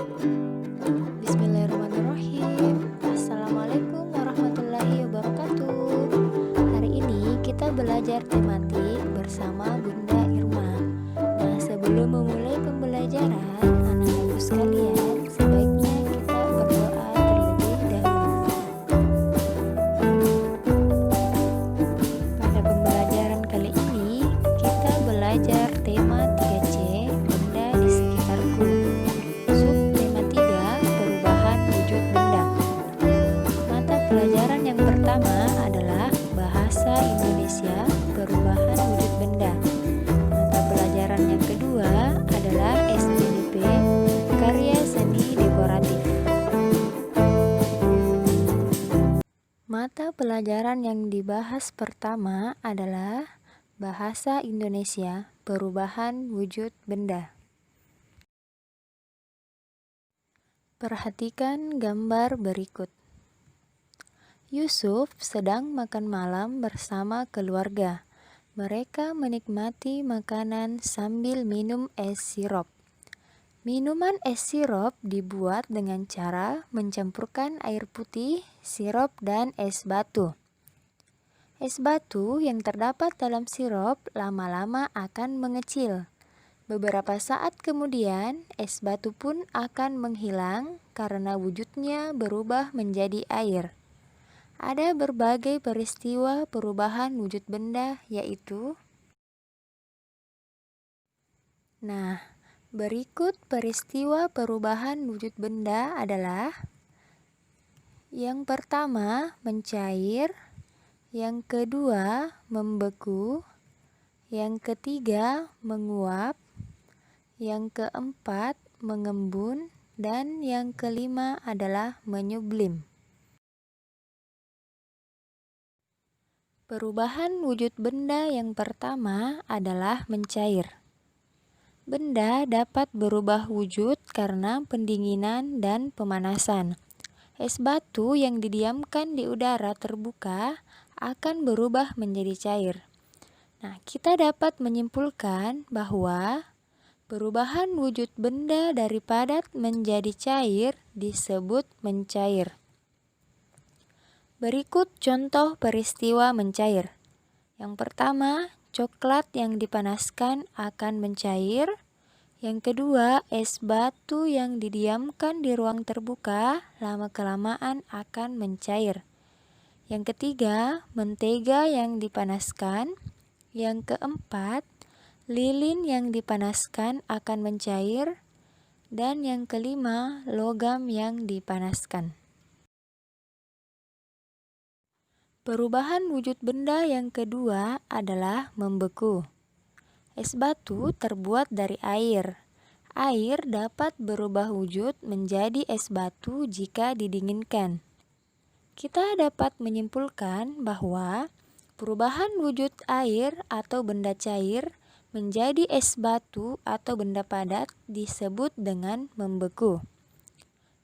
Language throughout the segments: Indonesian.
Bismillahirrahmanirrahim. Assalamualaikum warahmatullahi wabarakatuh. Hari ini kita belajar tematik bersama Bunda Irma. Nah, sebelum memulai pembelajaran, anak-anakku sekalian, sebaiknya kita berdoa terlebih dahulu. Pada pembelajaran kali ini, kita belajar tema 3C, benda di sekitarku. Subtema 3, perubahan wujud benda. Mata pelajaran yang pertama adalah Bahasa Indonesia, perubahan wujud benda. Mata pelajaran yang kedua adalah SDDP, karya seni dekoratif. Mata pelajaran yang dibahas pertama adalah Bahasa Indonesia, perubahan wujud benda. Perhatikan gambar berikut. Yusuf sedang makan malam bersama keluarga. Mereka menikmati makanan sambil minum es sirup. Minuman es sirup dibuat dengan cara mencampurkan air putih, sirup, dan es batu. Es batu yang terdapat dalam sirup lama-lama akan mengecil. Beberapa saat kemudian, es batu pun akan menghilang karena wujudnya berubah menjadi air. Ada berbagai peristiwa perubahan wujud benda, yaitu berikut peristiwa perubahan wujud benda adalah: yang pertama, mencair; yang kedua, membeku; yang ketiga, menguap; yang keempat, mengembun; dan yang kelima adalah menyublim. Perubahan wujud benda yang pertama adalah mencair. Benda dapat berubah wujud karena pendinginan dan pemanasan. Es batu yang didiamkan di udara terbuka akan berubah menjadi cair. Kita dapat menyimpulkan bahwa perubahan wujud benda dari padat menjadi cair disebut mencair. Berikut contoh peristiwa mencair. Yang pertama, coklat yang dipanaskan akan mencair. Yang kedua, es batu yang didiamkan di ruang terbuka lama-kelamaan akan mencair. Yang ketiga, mentega yang dipanaskan. Yang keempat, lilin yang dipanaskan akan mencair. Dan yang kelima, logam yang dipanaskan. Perubahan wujud benda yang kedua adalah membeku. Es batu terbuat dari air. Air dapat berubah wujud menjadi es batu jika didinginkan. Kita dapat menyimpulkan bahwa perubahan wujud air atau benda cair menjadi es batu atau benda padat disebut dengan membeku.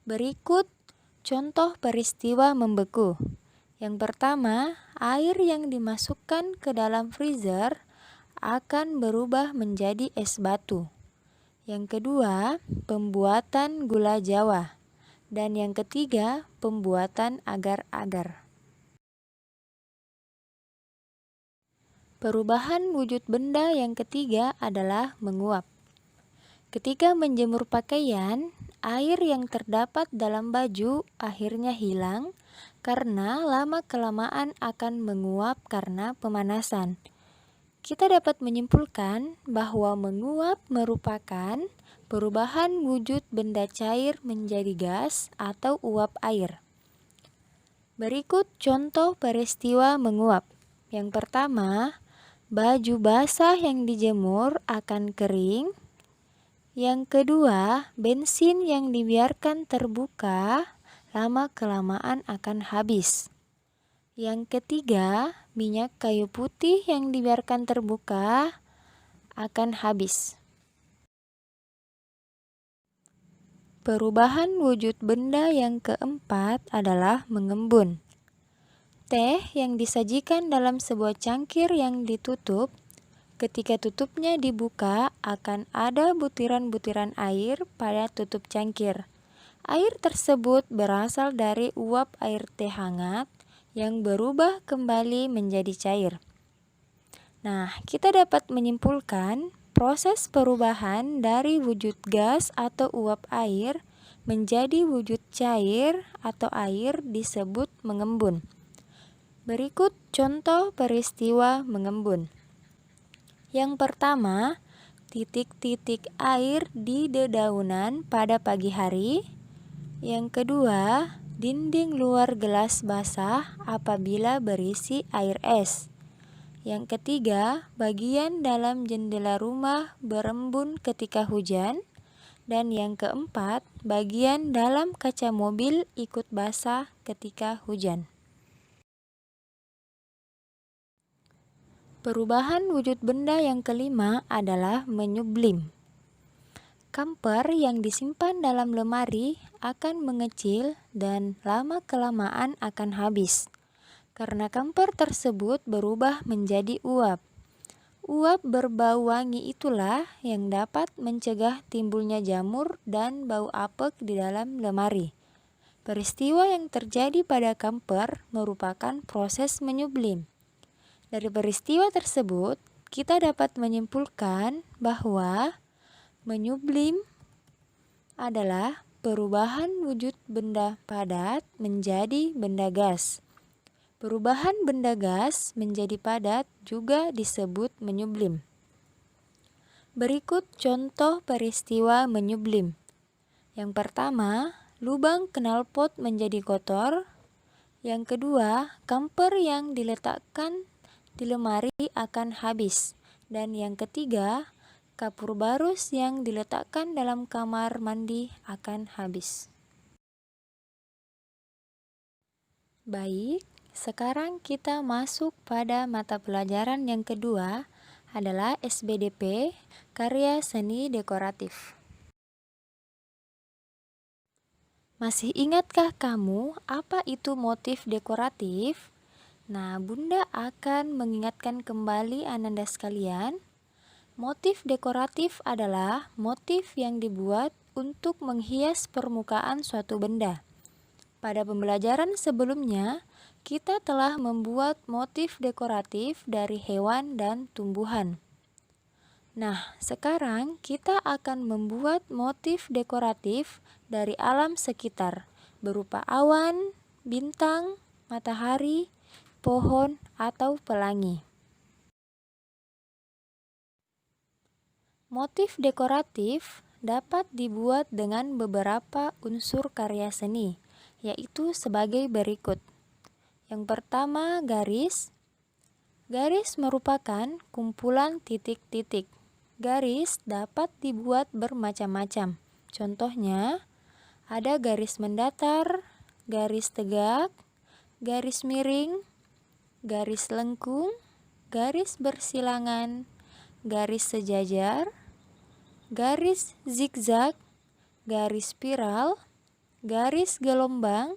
Berikut contoh peristiwa membeku. Yang pertama, air yang dimasukkan ke dalam freezer akan berubah menjadi es batu. Yang kedua, pembuatan gula Jawa. Dan yang ketiga, pembuatan agar-agar. Perubahan wujud benda yang ketiga adalah menguap. Ketika menjemur pakaian, air yang terdapat dalam baju akhirnya hilang karena lama-kelamaan akan menguap karena pemanasan. Kita dapat menyimpulkan bahwa menguap merupakan perubahan wujud benda cair menjadi gas atau uap air. Berikut contoh peristiwa menguap. Yang pertama, baju basah yang dijemur akan kering. Yang kedua, bensin yang dibiarkan terbuka lama-kelamaan akan habis. Yang ketiga, minyak kayu putih yang dibiarkan terbuka akan habis. Perubahan wujud benda yang keempat adalah mengembun. Teh yang disajikan dalam sebuah cangkir yang ditutup, ketika tutupnya dibuka akan ada butiran-butiran air pada tutup cangkir. Air tersebut berasal dari uap air teh hangat yang berubah kembali menjadi cair. Nah, kita dapat menyimpulkan proses perubahan dari wujud gas atau uap air menjadi wujud cair atau air disebut mengembun. Berikut contoh peristiwa mengembun. Yang pertama, titik-titik air di dedaunan pada pagi hari. Yang kedua, dinding luar gelas basah apabila berisi air es. Yang ketiga, bagian dalam jendela rumah berembun ketika hujan. Dan yang keempat, bagian dalam kaca mobil ikut basah ketika hujan. Perubahan wujud benda yang kelima adalah menyublim. Kamper yang disimpan dalam lemari akan mengecil dan lama-kelamaan akan habis, karena kamper tersebut berubah menjadi uap. Uap berbau wangi itulah yang dapat mencegah timbulnya jamur dan bau apek di dalam lemari. Peristiwa yang terjadi pada kamper merupakan proses menyublim. Dari peristiwa tersebut, kita dapat menyimpulkan bahwa menyublim adalah perubahan wujud benda padat menjadi benda gas. Perubahan benda gas menjadi padat juga disebut menyublim. Berikut contoh peristiwa menyublim. Yang pertama, lubang knalpot menjadi kotor. Yang kedua, kamper yang diletakkan di lemari akan habis. Dan yang ketiga, kapur barus yang diletakkan dalam kamar mandi akan habis. Baik, sekarang kita masuk pada mata pelajaran yang kedua adalah SBDP, Karya Seni Dekoratif. Masih ingatkah kamu apa itu motif dekoratif? Nah, Bunda akan mengingatkan kembali Ananda sekalian. Motif dekoratif adalah motif yang dibuat untuk menghias permukaan suatu benda. Pada pembelajaran sebelumnya, kita telah membuat motif dekoratif dari hewan dan tumbuhan. Nah, sekarang kita akan membuat motif dekoratif dari alam sekitar, berupa awan, bintang, matahari, pohon, atau pelangi. Motif dekoratif dapat dibuat dengan beberapa unsur karya seni, yaitu sebagai berikut. Yang pertama, garis. Garis merupakan kumpulan titik-titik. Garis dapat dibuat bermacam-macam. Contohnya, ada garis mendatar, garis tegak, garis miring, garis lengkung, garis bersilangan, garis sejajar, garis zigzag, garis spiral, garis gelombang,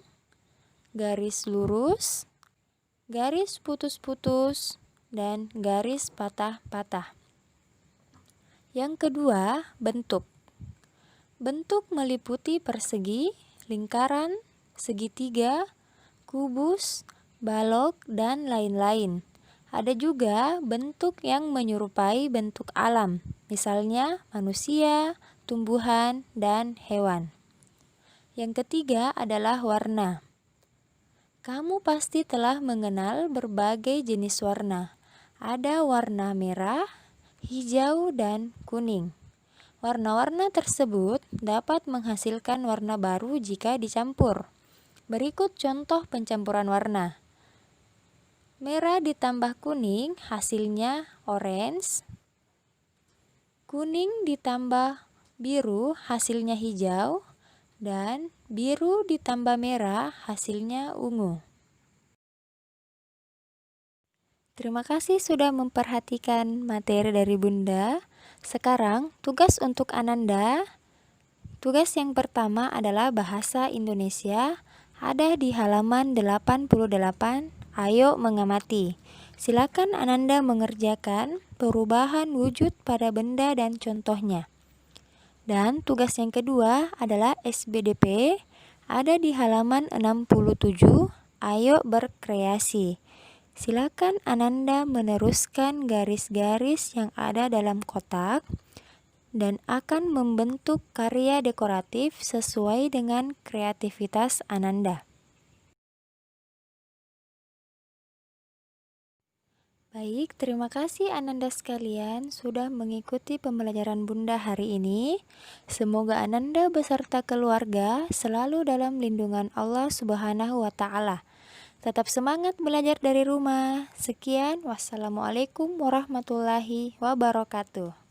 garis lurus, garis putus-putus, dan garis patah-patah. Yang kedua, bentuk. Bentuk meliputi persegi, lingkaran, segitiga, kubus, balok, dan lain-lain. Ada juga bentuk yang menyerupai bentuk alam, misalnya manusia, tumbuhan, dan hewan. Yang ketiga adalah warna. Kamu pasti telah mengenal berbagai jenis warna. Ada warna merah, hijau, dan kuning. Warna-warna tersebut dapat menghasilkan warna baru jika dicampur. Berikut contoh pencampuran warna. Merah ditambah kuning hasilnya orange. Kuning ditambah biru hasilnya hijau. Dan biru ditambah merah hasilnya ungu. Terima kasih sudah memperhatikan materi dari Bunda. Sekarang tugas untuk Ananda. Tugas yang pertama adalah bahasa Indonesia. Ada di halaman 88. Ayo mengamati. Silakan Ananda mengerjakan perubahan wujud pada benda dan contohnya. Dan tugas yang kedua adalah SBDP, ada di halaman 67. Ayo berkreasi. Silakan Ananda meneruskan garis-garis yang ada dalam kotak dan akan membentuk karya dekoratif sesuai dengan kreativitas Ananda. Baik, terima kasih Ananda sekalian sudah mengikuti pembelajaran Bunda hari ini. Semoga Ananda beserta keluarga selalu dalam lindungan Allah Subhanahu wa Ta'ala. Tetap semangat belajar dari rumah. Sekian, wassalamualaikum warahmatullahi wabarakatuh.